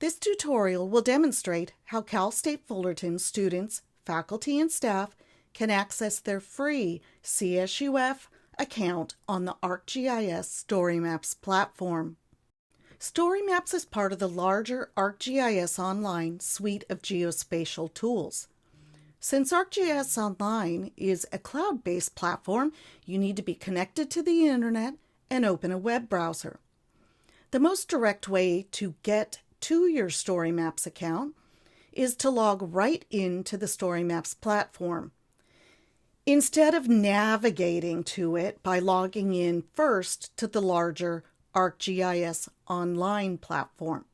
This tutorial will demonstrate how Cal State Fullerton students, faculty, and staff can access their free CSUF account on the ArcGIS StoryMaps platform. StoryMaps is part of the larger ArcGIS Online suite of geospatial tools. Since ArcGIS Online is a cloud-based platform, you need to be connected to the internet and open a web browser. The most direct way to get to your StoryMaps account is to log right into the StoryMaps platform. Instead of navigating to it by logging in first to the larger ArcGIS Online platform,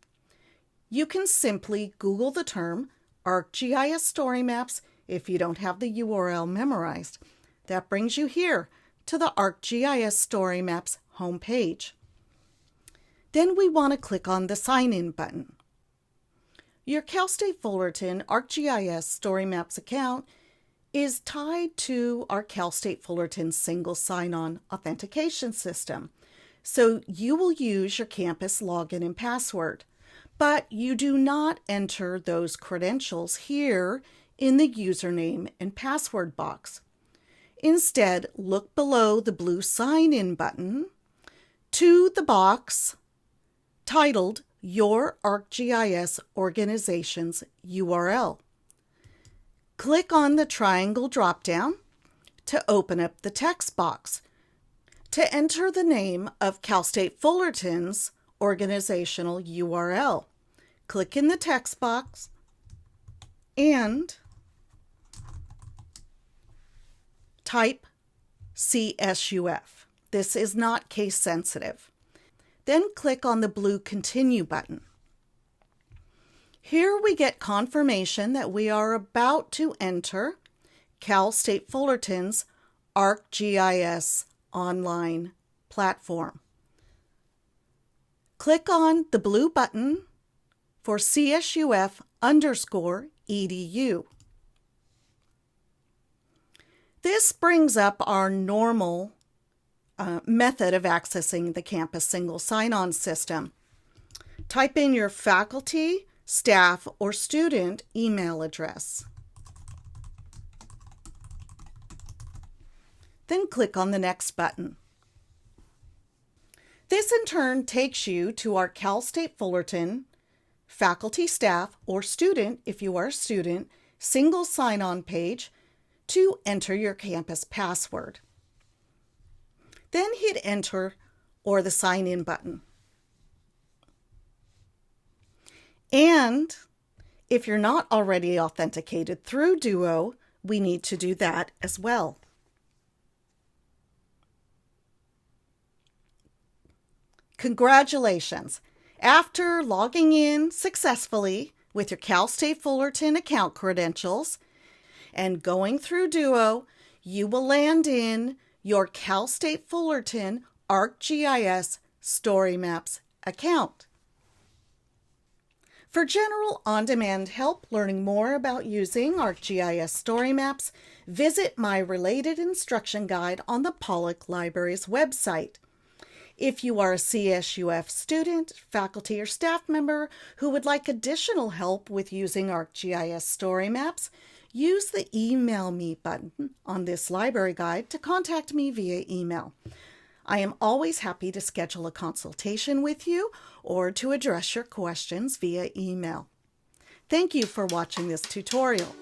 you can simply Google the term ArcGIS StoryMaps if you don't have the URL memorized. That brings you here to the ArcGIS StoryMaps homepage. Then we want to click on the Sign In button. Your Cal State Fullerton ArcGIS StoryMaps account is tied to our Cal State Fullerton single sign-on authentication system, so you will use your campus login and password, but you do not enter those credentials here in the username and password box. Instead, look below the blue Sign In button to the box titled Your ArcGIS Organization's URL. Click on the triangle drop-down to open up the text box to enter the name of Cal State Fullerton's organizational URL. Click in the text box and type CSUF. This is not case sensitive. Then click on the blue Continue button. Here we get confirmation that we are about to enter Cal State Fullerton's ArcGIS Online platform. Click on the blue button for CSUF_EDU. This brings up our normal method of accessing the campus single sign-on system. Type in your faculty, staff, or student email address. Then click on the Next button. This in turn takes you to our Cal State Fullerton faculty, staff, or student, if you are a student, single sign-on page to enter your campus password. Then hit Enter or the Sign In button. And if you're not already authenticated through Duo, we need to do that as well. Congratulations! After logging in successfully with your Cal State Fullerton account credentials and going through Duo, you will land in your Cal State Fullerton ArcGIS StoryMaps account. For general on-demand help learning more about using ArcGIS StoryMaps, visit my related instruction guide on the Pollock Library's website. If you are a CSUF student, faculty, or staff member who would like additional help with using ArcGIS StoryMaps, use the Email Me button on this library guide to contact me via email. I am always happy to schedule a consultation with you or to address your questions via email. Thank you for watching this tutorial.